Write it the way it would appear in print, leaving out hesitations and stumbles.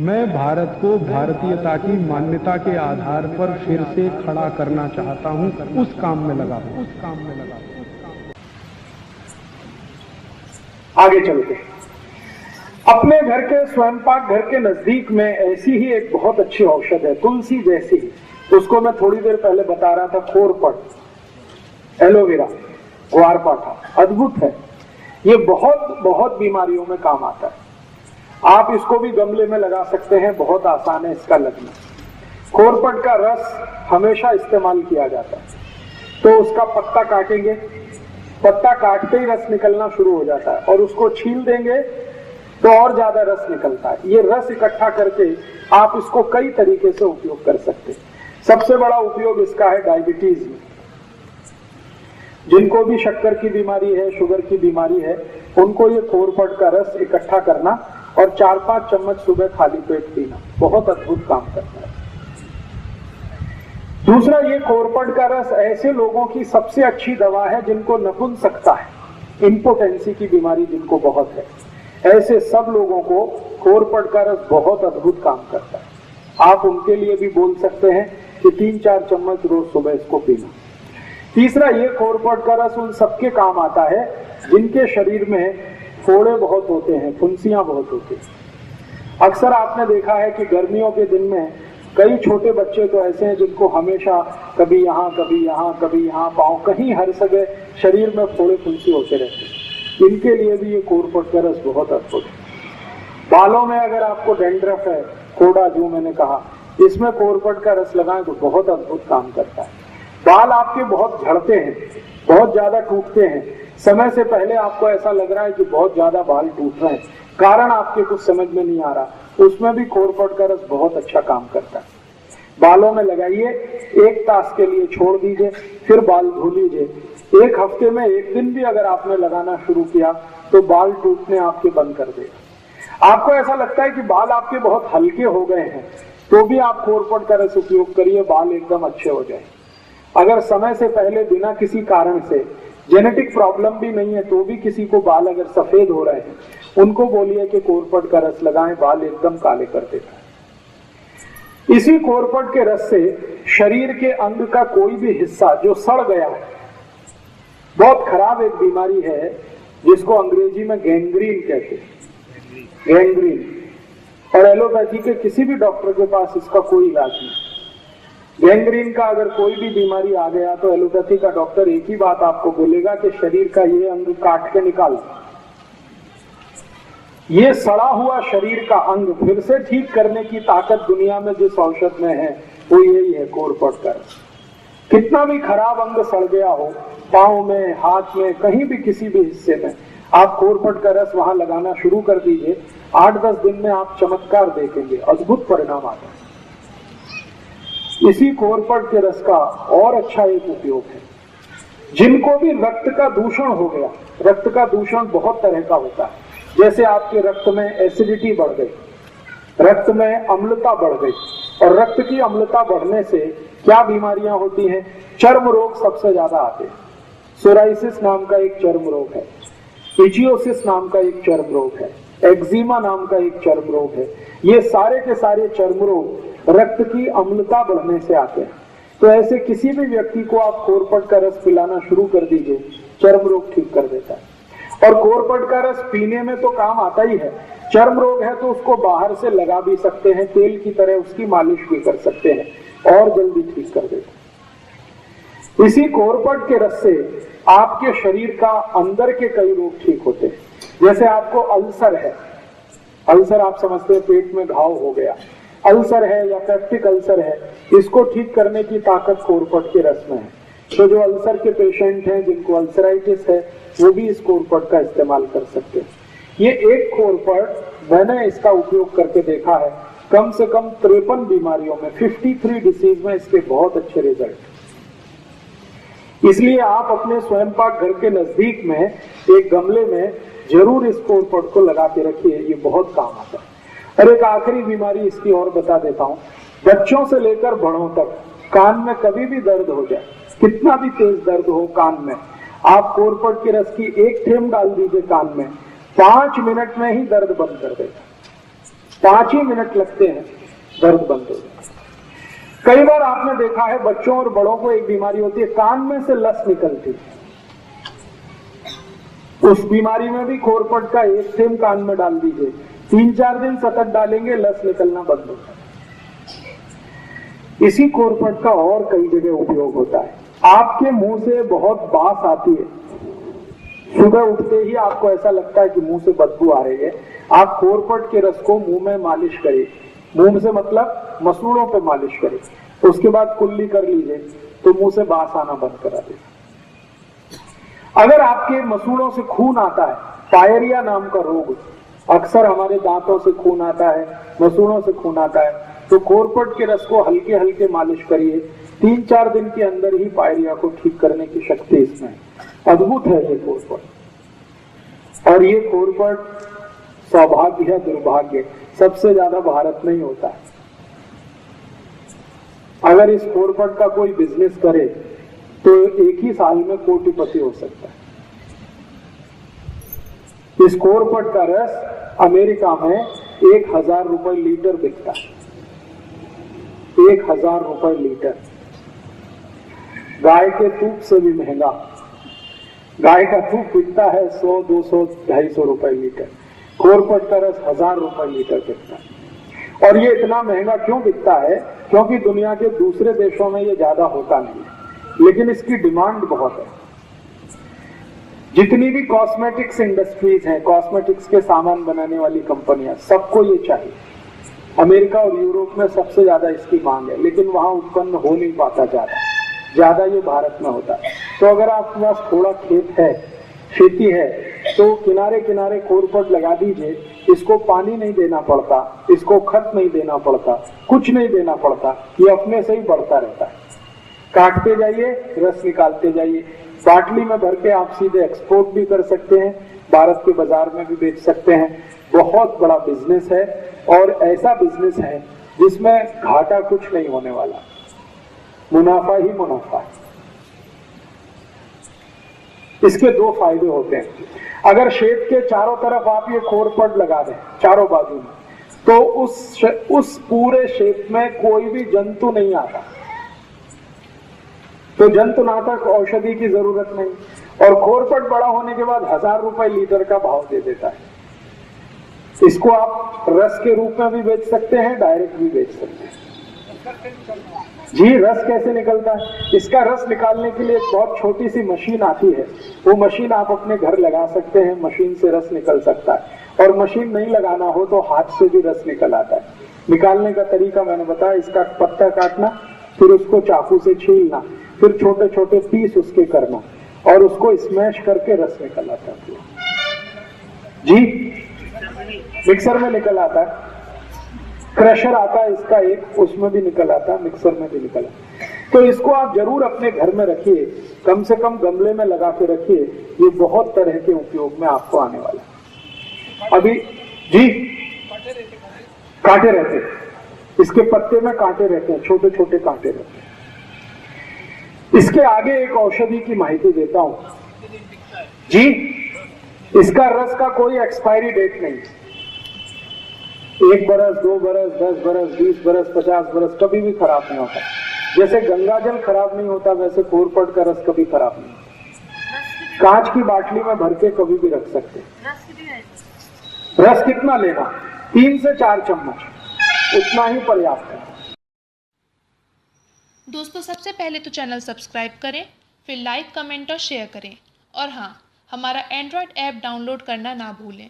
मैं भारत को भारतीयता की मान्यता के आधार पर फिर से खड़ा करना चाहता हूं, उस काम में लगा हूं। आगे चलते हैं। अपने घर के स्वयंपाक घर के नजदीक में ऐसी ही एक बहुत अच्छी औषध है, तुलसी जैसी ही। उसको मैं थोड़ी देर पहले बता रहा था, खोरपट, एलोवेरा, ग्वारपाठा, अद्भुत है। ये बहुत बहुत बीमारियों में काम आता है। आप इसको भी गमले में लगा सकते हैं, बहुत आसान है इसका लगना। खोरपट का रस हमेशा इस्तेमाल किया जाता है। तो उसका पत्ता काटेंगे, पत्ता काटते ही रस निकलना शुरू हो जाता है, और उसको छील देंगे तो और ज्यादा रस निकलता है। ये रस इकट्ठा करके आप इसको कई तरीके से उपयोग कर सकते हैं। सबसे बड़ा उपयोग इसका है डायबिटीज में। जिनको भी शक्कर की बीमारी है, शुगर की बीमारी है, उनको ये खोरपट का रस इकट्ठा करना और 4-5 चम्मच सुबह खाली पेट पीना बहुत अद्भुत काम करता है। दूसरा, ये खोरपट का रस ऐसे लोगों की सबसे अच्छी दवा है जिनको नपुंसकता है, इंपोटेंसी की बीमारी जिनको बहुत है, ऐसे सब लोगों को खोरपट का रस बहुत अद्भुत काम करता है। आप उनके लिए भी बोल सकते हैं कि 3-4 चम्मच रोज सुबह इसको पीना। तीसरा, ये खोरपट का रस उन सबके काम आता है जिनके शरीर में फोड़े बहुत होते हैं, फुंसियां बहुत होती हैं। अक्सर आपने देखा है कि गर्मियों के दिन में कई छोटे बच्चे तो ऐसे हैं जिनको हमेशा कभी यहाँ कभी यहाँ कभी यहाँ, पाँव कहीं हर जगह शरीर में फोड़े फुंसी होते रहते हैं। इनके लिए भी ये खोरपट का रस बहुत अद्भुत है। बालों में अगर आपको डेंड्रफ है, कोड़ा जो मैंने कहा, इसमें खोरपट का रस लगाएं तो बहुत अद्भुत काम करता है। बाल आपके बहुत झड़ते हैं, बहुत ज्यादा टूटते हैं, समय से पहले आपको ऐसा लग रहा है कि बहुत ज्यादा बाल टूट रहे हैं, कारण आपके कुछ समझ में नहीं आ रहा, उसमें भी खोरपट का रस बहुत अच्छा काम करता है। बालों में लगाइए, 1 तास के लिए छोड़ दीजिए, फिर बाल धो लीजिए। 1 हफ्ते में 1 दिन भी अगर आपने लगाना शुरू किया तो बाल टूटने आपके बंद कर देगा। आपको ऐसा लगता है कि बाल आपके बहुत हल्के हो गए हैं, तो भी आप खोरपट का रस उपयोग करिए, बाल एकदम अच्छे हो जाए। अगर समय से पहले बिना किसी कारण से, जेनेटिक प्रॉब्लम भी नहीं है, तो भी किसी को बाल अगर सफेद हो रहे हैं, उनको बोलिए कि खोरपट का रस लगाएं, बाल एकदम काले कर देता है। इसी खोरपट के रस से शरीर के अंग का कोई भी हिस्सा जो सड़ गया है, बहुत खराब एक बीमारी है जिसको अंग्रेजी में गैंग्रीन कहते हैं, गैंग्रीन, और एलोपैथी के किसी भी डॉक्टर के पास इसका कोई इलाज नहीं। गैंग्रीन का अगर कोई भी बीमारी आ गया तो एलोपैथी का डॉक्टर एक ही बात आपको बोलेगा कि शरीर का ये अंग काट के निकाल। ये सड़ा हुआ शरीर का अंग फिर से ठीक करने की ताकत दुनिया में जिस औषध में है वो यही है, खोरपट का रस। कितना भी खराब अंग सड़ गया हो, पांव में, हाथ में, कहीं भी किसी भी हिस्से में, आप खोरपट का रस वहां लगाना शुरू कर दीजिए। 8-10 दिन में आप चमत्कार देखेंगे, अद्भुत परिणाम आता है। इसी खोरपट के रस का और अच्छा एक उपयोग है, जिनको भी रक्त का दूषण हो गया, रक्त का दूषण बहुत तरह का होता है, जैसे आपके रक्त में एसिडिटी बढ़ गई, रक्त में अम्लता बढ़ गई, और रक्त की अम्लता बढ़ने से क्या बीमारियां होती हैं? चर्म रोग सबसे ज्यादा आते हैं। सोराइसिस नाम का एक चर्म रोग है, इचियोसिस नाम का एक चर्म रोग है, एक्जिमा नाम का एक चर्म रोग है। ये सारे के सारे चर्म रोग रक्त की अम्लता बढ़ने से आते हैं। तो ऐसे किसी भी व्यक्ति को आप खोरपट का रस पिलाना शुरू कर दीजिए, चर्म रोग ठीक कर देता है। और खोरपट का रस पीने में तो काम आता ही है, चर्म रोग है तो उसको बाहर से लगा भी सकते हैं, तेल की तरह उसकी मालिश भी कर सकते हैं और जल्दी ठीक कर देता है। इसी खोरपट के रस से आपके शरीर का अंदर के कई रोग ठीक होते हैं। जैसे आपको अल्सर है, अल्सर आप समझते हैं पेट में घाव हो गया, अल्सर है या पेप्टिक अल्सर है, इसको ठीक करने की ताकत खोरपट के रस में है। तो जो अल्सर के पेशेंट हैं, जिनको अल्सराइटिस है, वो भी इस खोरपट का इस्तेमाल कर सकते हैं। ये एक खोरपट मैंने इसका उपयोग करके देखा है, कम से कम 53 बीमारियों में, 53 डिसीज में इसके बहुत अच्छे रिजल्ट। इसलिए आप अपने स्वयंपाक घर के नजदीक में एक गमले में जरूर इस खोरपट को लगा के रखिए, ये बहुत काम आता है। और एक आखिरी बीमारी इसकी और बता देता हूँ, बच्चों से लेकर बड़ों तक कान में कभी भी दर्द हो जाए, कितना भी तेज दर्द हो कान में, आप खोरपट के रस की 1 थेंब डाल दीजिए कान में, 5 मिनट में ही दर्द बंद कर देगा। 5 ही मिनट लगते हैं, दर्द बंद हो जाता है। कई बार आपने देखा है बच्चों और बड़ों को एक बीमारी होती है, कान में से लस निकलती है। उस बीमारी में भी खोरपट का एक सेम कान में डाल दीजिए, 3-4 दिन सतत डालेंगे, लस निकलना बंद हो जाता है। इसी खोरपट का और कई जगह उपयोग होता है। आपके मुंह से बहुत बास आती है, सुबह उठते ही आपको ऐसा लगता है कि मुंह से बदबू आ रही है, आप खोरपट के रस को मुंह में मालिश करिए, मुंह से मतलब मसूड़ों पे मालिश करिए, उसके बाद कुल्ली कर लीजिए तो मुंह से बास आना बंद करा देगा। अगर आपके मसूड़ों से खून आता है, पायरिया नाम का रोग, अक्सर हमारे दांतों से खून आता है, मसूड़ों से खून आता है, तो खोरपट के रस को हल्के हल्के मालिश करिए, 3-4 दिन के अंदर ही पायरिया को ठीक करने की शक्ति इसमें है। अद्भुत है ये खोरपट। और ये खोरपट सौभाग्य है दुर्भाग्य, सबसे ज्यादा भारत में ही होता है। अगर इस खोरपट का कोई बिजनेस करे तो एक ही साल में कोटिपति हो सकता है। इस खोरपट का रस अमेरिका में 1000 रुपए लीटर बिकता है, 1000 रुपए लीटर। गाय के दूध से भी महंगा, गाय का दूध बिकता है 100, 200, 250 रुपए लीटर। खोरपट का रस 1000 रुपए लीटर बिकता है। और ये इतना महंगा क्यों बिकता है? क्योंकि दुनिया के दूसरे देशों में ये ज्यादा होता नहीं है, लेकिन इसकी डिमांड बहुत है। जितनी भी कॉस्मेटिक्स इंडस्ट्रीज हैं, कॉस्मेटिक्स के सामान बनाने वाली कंपनियां, सबको ये चाहिए। अमेरिका और यूरोप में सबसे ज्यादा इसकी मांग है, लेकिन वहां उत्पन्न हो नहीं पाता ज्यादा ये भारत में होता है। तो अगर आपके पास थोड़ा खेत है, खेती है, तो किनारे किनारे खोरपट लगा दीजिए। इसको पानी नहीं देना पड़ता, इसको खत नहीं देना पड़ता, कुछ नहीं देना पड़ता, ये अपने से ही बढ़ता रहता है। काटते जाइए, रस निकालते जाइए। बाटली में भर के आप सीधे एक्सपोर्ट भी कर सकते हैं, भारत के बाजार में भी बेच सकते हैं। बहुत बड़ा बिजनेस है, और ऐसा बिजनेस है जिसमें घाटा कुछ नहीं होने वाला, मुनाफा ही मुनाफा है। इसके 2 फायदे होते हैं। अगर खेत के चारों तरफ आप ये खोरपट लगा दें, चारों बाजू में, तो उस पूरे खेत में कोई भी जंतु नहीं आता, तो जंतुनाशक औषधि की जरूरत नहीं। और खोरपट बड़ा होने के बाद 1000 रुपए लीटर का भाव दे देता है। इसको आप रस के रूप में भी बेच सकते हैं, डायरेक्ट भी बेच सकते हैं। जी, रस कैसे निकलता है? इसका रस निकालने के लिए एक बहुत छोटी सी मशीन आती है, वो मशीन आप अपने घर लगा सकते हैं, मशीन से रस निकल सकता है। और मशीन नहीं लगाना हो तो हाथ से भी रस निकल आता है। निकालने का तरीका मैंने बताया, इसका पत्ता काटना, फिर उसको चाकू से छीलना, फिर छोटे छोटे पीस उसके करना, और उसको स्मैश करके रस निकल आता है। जी, मिक्सर में निकल आता है, क्रशर आता है इसका एक, उसमें भी निकल आता है, मिक्सर में भी निकल आता है। तो इसको आप जरूर अपने घर में रखिए, कम से कम गमले में लगा के रखिए, ये बहुत तरह के उपयोग में आपको आने वाला है। अभी जी, कांटे रहते हैं, इसके पत्ते में कांटे रहते हैं, छोटे छोटे कांटे रहते हैं। इसके आगे एक औषधि की माहिती देता हूं जी। इसका रस का कोई एक्सपायरी डेट नहीं, 1 बरस, 2 बरस, 10 बरस, 20 बरस, 50 बरस, कभी भी खराब नहीं होता। जैसे गंगा जल खराब नहीं होता, वैसे खोरपट का रस कभी खराब नहीं होता। कांच की बाटली में भर के कभी भी रख सकते। रस कितना लेना? 3 से 4 चम्मच, उतना ही पर्याप्त है। दोस्तों, सबसे पहले तो चैनल सब्सक्राइब करें, फिर लाइक, कमेंट और शेयर करें। और हाँ, हमारा एंड्रॉयड ऐप डाउनलोड करना ना भूलें।